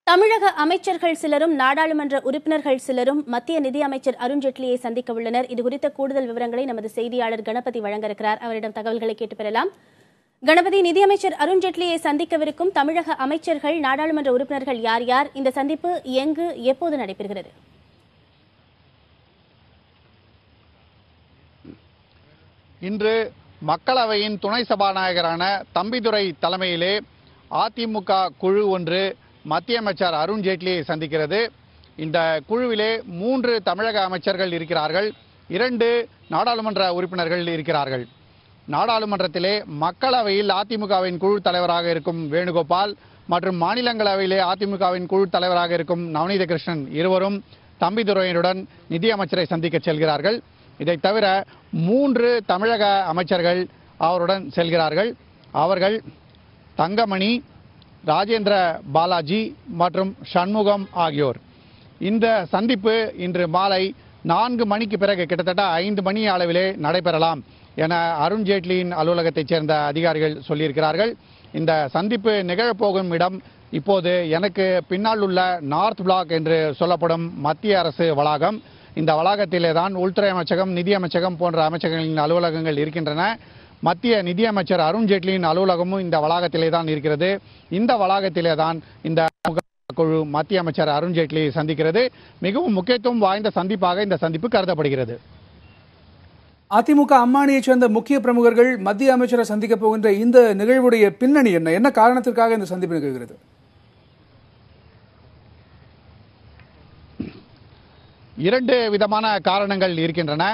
தமிழக அமைச்சர்கள் சிலரும் நாடாளுமன்ற உறுப்பினர்கள் சிலரும் மத்திய நிதியமைச்சர் அருண் ஜேட்லியை சந்திக்க உள்ளனர். இதுகுறித்த கூடுதல் விவரங்களை நமது செய்தியாளர் கணபதி வழங்க இருக்கிறார். அவரிடம் தகவல்களை கேட்டு பெறலாம். கணபதி, நிதியமைச்சர் அருண் ஜேட்லியை சந்திக்கவிருக்கும் தமிழக அமைச்சர்கள், நாடாளுமன்ற உறுப்பினர்கள் யார் யார்? இந்த சந்திப்பு எங்கு, எப்போது நடைபெறுகிறது? இன்று மக்களவையின் துணை சபாநாயகரான தம்பிதுரை தலைமையிலே அதிமுக குழு ஒன்று மத்திய அமைச்சர் அருண் ஜேட்லியை சந்திக்கிறது. இந்த குழுவிலே 3 தமிழக அமைச்சர்கள் இருக்கிறார்கள், 2 நாடாளுமன்ற உறுப்பினர்கள் இருக்கிறார்கள். நாடாளுமன்றத்திலே மக்களவையில் அதிமுகவின் குழு தலைவராக இருக்கும் வேணுகோபால் மற்றும் மாநிலங்களவையிலே அதிமுகவின் குழு தலைவராக இருக்கும் நவநீத கிருஷ்ணன் இருவரும் தம்பிதுரையுடன் நிதியமைச்சரை சந்திக்க செல்கிறார்கள். இதை தவிர 3 தமிழக அமைச்சர்கள் அவருடன் செல்கிறார்கள். அவர்கள் தங்கமணி, ராஜேந்திர பாலாஜி மற்றும் சண்முகம் ஆகியோர். இந்த சந்திப்பு இன்று மாலை 4 மணிக்கு பிறகு கிட்டத்தட்ட 5 மணி அளவிலே நடைபெறலாம் என அருண் ஜேட்லியின் அலுவலகத்தைச் சேர்ந்த அதிகாரிகள் சொல்லியிருக்கிறார்கள். இந்த சந்திப்பு நிகழப்போகும் இடம் இப்போது எனக்கு பின்னால் உள்ள நார்த் பிளாக் என்று சொல்லப்படும் மத்திய அரசு வளாகம். இந்த வளாகத்திலே தான் உள்துறை அமைச்சகம், நிதி அமைச்சகம் போன்ற அமைச்சகங்களின் அலுவலகங்கள் இருக்கின்றன. மத்திய நிதியமைச்சர் அருண் ஜேட்லியின் அலுவலகமும் இந்த வளாகத்திலே தான் இருக்கிறது. இந்த வளாகத்திலே தான் இந்த குழு மத்திய அமைச்சர் அருண் ஜேட்லியை சந்திக்கிறது. மிகவும் முக்கியத்துவம் வாய்ந்த சந்திப்பாக இந்த சந்திப்பு கருதப்படுகிறது. அதிமுக அம்மானியைச் சேர்ந்த முக்கிய பிரமுகர்கள் மத்திய அமைச்சரை சந்திக்க போகின்ற இந்த நிகழ்வுடைய பின்னணி என்ன காரணத்திற்காக இந்த சந்திப்பு நிகழ்கிறது? 2 விதமான காரணங்கள் இருக்கின்றன.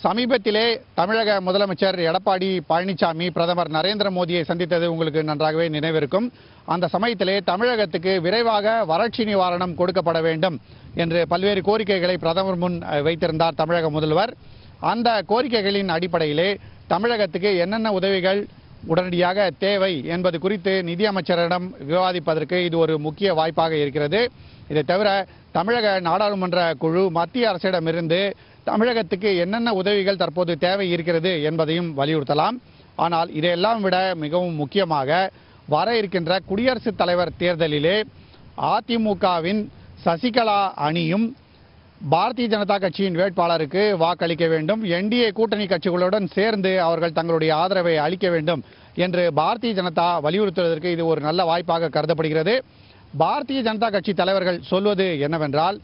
சமீபத்திலே தமிழக முதலமைச்சர் எடப்பாடி பழனிசாமி பிரதமர் நரேந்திர மோடியை சந்தித்தது உங்களுக்கு நன்றாகவே நினைவிருக்கும். அந்த சமயத்திலே தமிழகத்துக்கு விரைவாக வறட்சி நிவாரணம் கொடுக்கப்பட வேண்டும் என்று பல்வேறு கோரிக்கைகளை பிரதமர் முன் வைத்திருந்தார் தமிழக முதல்வர். அந்த கோரிக்கைகளின் அடிப்படையிலே தமிழகத்துக்கு என்னென்ன உதவிகள் உடனடியாக தேவை என்பது குறித்து நிதியமைச்சரிடம் விவாதிப்பதற்கு இது ஒரு முக்கிய வாய்ப்பாக இருக்கிறது. இதை தவிர தமிழக நாடாளுமன்ற குழு மத்திய அரசிடமிருந்து தமிழகத்துக்கு என்னென்ன உதவிகள் தற்போது தேவை இருக்கிறது என்பதையும் வலியுறுத்தலாம். ஆனால் இதையெல்லாம் விட மிகவும் முக்கியமாக வர இருக்கின்ற குடியரசுத் தலைவர் தேர்தலிலே அதிமுகவின் சசிகலா அணியும் பாரதிய ஜனதா கட்சியின் வேட்பாளருக்கு வாக்களிக்க வேண்டும், என்டிஏ கூட்டணி கட்சிகளுடன் சேர்ந்து அவர்கள் தங்களுடைய ஆதரவை அளிக்க வேண்டும் என்று பாரதிய ஜனதா வலியுறுத்துவதற்கு இது ஒரு நல்ல வாய்ப்பாக கருதப்படுகிறது. பாரதிய ஜனதா கட்சி தலைவர்கள் சொல்வது என்னவென்றால்,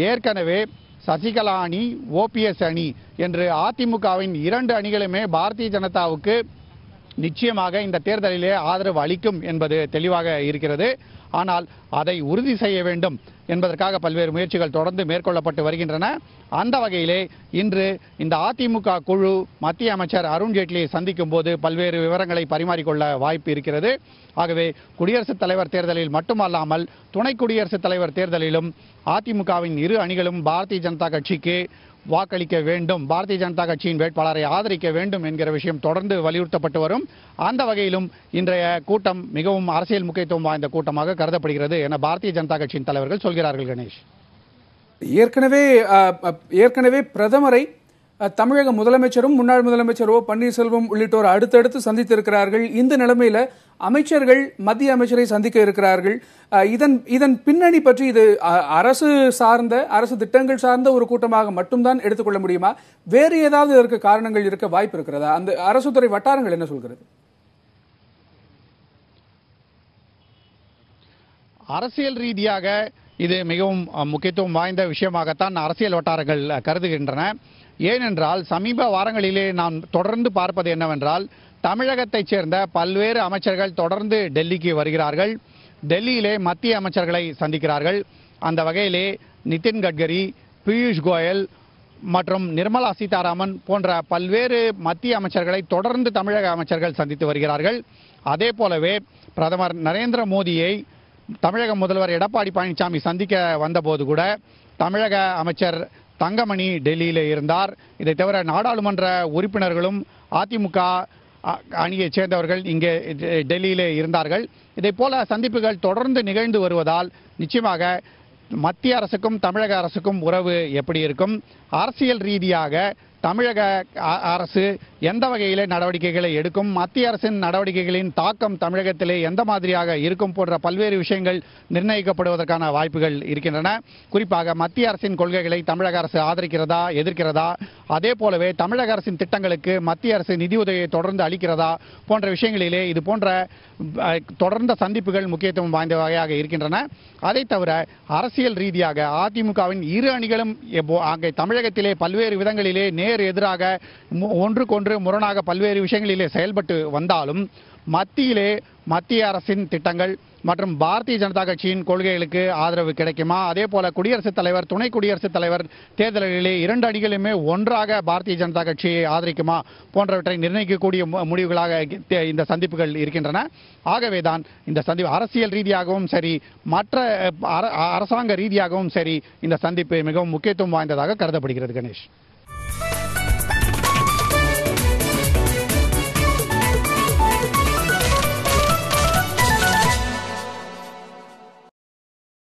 ஏற்கனவே சசிகலா அணி, ஓபிஎஸ் அணி என்று அதிமுகவின் 2 அணிகளுமே பாரதிய ஜனதாவுக்கு நிச்சயமாக இந்த தேர்தலிலே ஆதரவு அளிக்கும் என்பது தெளிவாக இருக்கிறது. ஆனால் அதை உறுதி செய்ய வேண்டும் என்பதற்காக பல்வேறு முயற்சிகள் தொடர்ந்து மேற்கொள்ளப்பட்டு வருகின்றன. அந்த வகையிலே இன்று இந்த அதிமுக குழு மத்திய அமைச்சர் அருண் ஜேட்லியை சந்திக்கும் போது பல்வேறு விவரங்களை பரிமாறிக்கொள்ள வாய்ப்பு இருக்கிறது. ஆகவே குடியரசுத் தலைவர் தேர்தலில் மட்டுமல்லாமல் துணை குடியரசுத் தலைவர் தேர்தலிலும் அதிமுகவின் 2 அணிகளும் பாரதிய ஜனதா கட்சிக்கு வாக்களிக்க வேண்டும், பாரதிய ஜனதா கட்சியின் வேட்பாளரை ஆதரிக்க வேண்டும் என்கிற விஷயம் தொடர்ந்து வலியுறுத்தப்பட்டு வரும். அந்த வகையிலும் இன்றைய கூட்டம் மிகவும் அரசியல் முக்கியத்துவம் வாய்ந்த கூட்டமாக கருதப்படுகிறது என பாரதிய ஜனதா கட்சியின் தலைவர்கள் சொல்கிறார்கள். கணேஷ், ஏற்கனவே பிரதமரை தமிழக முதலமைச்சரும் முன்னாள் முதலமைச்சர் ஓ பன்னீர்செல்வம் உள்ளிட்டோர் அடுத்தடுத்து சந்தித்திருக்கிறார்கள். இந்த நிலைமையில அமைச்சர்கள் மத்திய அமைச்சரை சந்திக்க இருக்கிறார்கள். இதன் பின்னணி பற்றி இது அரசு திட்டங்கள் சார்ந்த ஒரு கூட்டமாக மட்டும்தான் எடுத்துக்கொள்ள முடியுமா? வேறு ஏதாவது இதற்கு காரணங்கள் இருக்க வாய்ப்பு இருக்கிறதா? அந்த அரசு துறை வட்டாரங்கள் என்ன சொல்கிறது? அரசியல் ரீதியாக இது மிகவும் முக்கியத்துவம் வாய்ந்த விஷயமாகத்தான் அரசியல் வட்டாரங்கள் கருதுகின்றன. ஏனென்றால் சமீப வாரங்களிலே நாம் தொடர்ந்து பார்ப்பது என்னவென்றால், தமிழகத்தைச் சேர்ந்த பல்வேறு அமைச்சர்கள் தொடர்ந்து டெல்லிக்கு வருகிறார்கள், டெல்லியிலே மத்திய அமைச்சர்களை சந்திக்கிறார்கள். அந்த வகையிலே நிதின் கட்கரி, பியூஷ் கோயல் மற்றும் நிர்மலா சீதாராமன் போன்ற பல்வேறு மத்திய அமைச்சர்களை தொடர்ந்து தமிழக அமைச்சர்கள் சந்தித்து வருகிறார்கள். அதே போலவே பிரதமர் நரேந்திர மோடியை தமிழக முதல்வர் எடப்பாடி பழனிசாமி சந்திக்க வந்தபோது கூட தமிழக அமைச்சர் தங்கமணி டெல்லியிலே இருந்தார். இதை தவிர நாடாளுமன்ற உறுப்பினர்களும் அதிமுக அணியைச் சேர்ந்தவர்கள் இங்கே டெல்லியிலே இருந்தார்கள். இதை போல சந்திப்புகள் தொடர்ந்து நிகழ்ந்து வருவதால் நிச்சயமாக மத்திய அரசுக்கும் தமிழக அரசுக்கும் உறவு எப்படி இருக்கும், அரசியல் ரீதியாக தமிழக அரசு எந்த வகையிலே நடவடிக்கைகளை எடுக்கும், மத்திய அரசின் நடவடிக்கைகளின் தாக்கம் தமிழகத்திலே எந்த மாதிரியாக இருக்கும் போன்ற பல்வேறு விஷயங்கள் நிர்ணயிக்கப்படுவதற்கான வாய்ப்புகள் இருக்கின்றன. குறிப்பாக மத்திய அரசின் கொள்கைகளை தமிழக அரசு ஆதரிக்கிறதா, எதிர்க்கிறதா, அதே போலவே தமிழக அரசின் திட்டங்களுக்கு மத்திய அரசு நிதியுதவியை தொடர்ந்து அளிக்கிறதா போன்ற விஷயங்களிலே இது போன்ற தொடர்ந்த சந்திப்புகள் முக்கியத்துவம் வாய்ந்த வகையாக இருக்கின்றன. அதை தவிர அரசியல் ரீதியாக அதிமுகவின் இரு அணிகளும் அங்கே தமிழகத்திலே பல்வேறு விதங்களிலே நேர் எதிராக ஒன்றுக்கொன்று முரணாக பல்வேறு விஷயங்களிலே செயல்பட்டு வந்தாலும் மத்தியிலே மத்திய அரசின் திட்டங்கள் மற்றும் பாரதிய ஜனதா கட்சியின் கொள்கைகளுக்கு ஆதரவு கிடைக்குமா, அதே போல குடியரசுத் தலைவர், துணை குடியரசுத் தலைவர் தேர்தல்களிலே இரண்டு அணிகளுமே ஒன்றாக பாரதிய ஜனதா கட்சியை ஆதரிக்குமா போன்றவற்றை நிர்ணயிக்கக்கூடிய முடிவுகளாக இந்த சந்திப்புகள் இருக்கின்றன. ஆகவேதான் இந்த சந்திப்பு அரசியல் ரீதியாகவும் சரி, மற்ற அரசாங்க ரீதியாகவும் சரி இந்த சந்திப்பு மிகவும் முக்கியத்துவம் வாய்ந்ததாக கருதப்படுகிறது. கணேஷ்.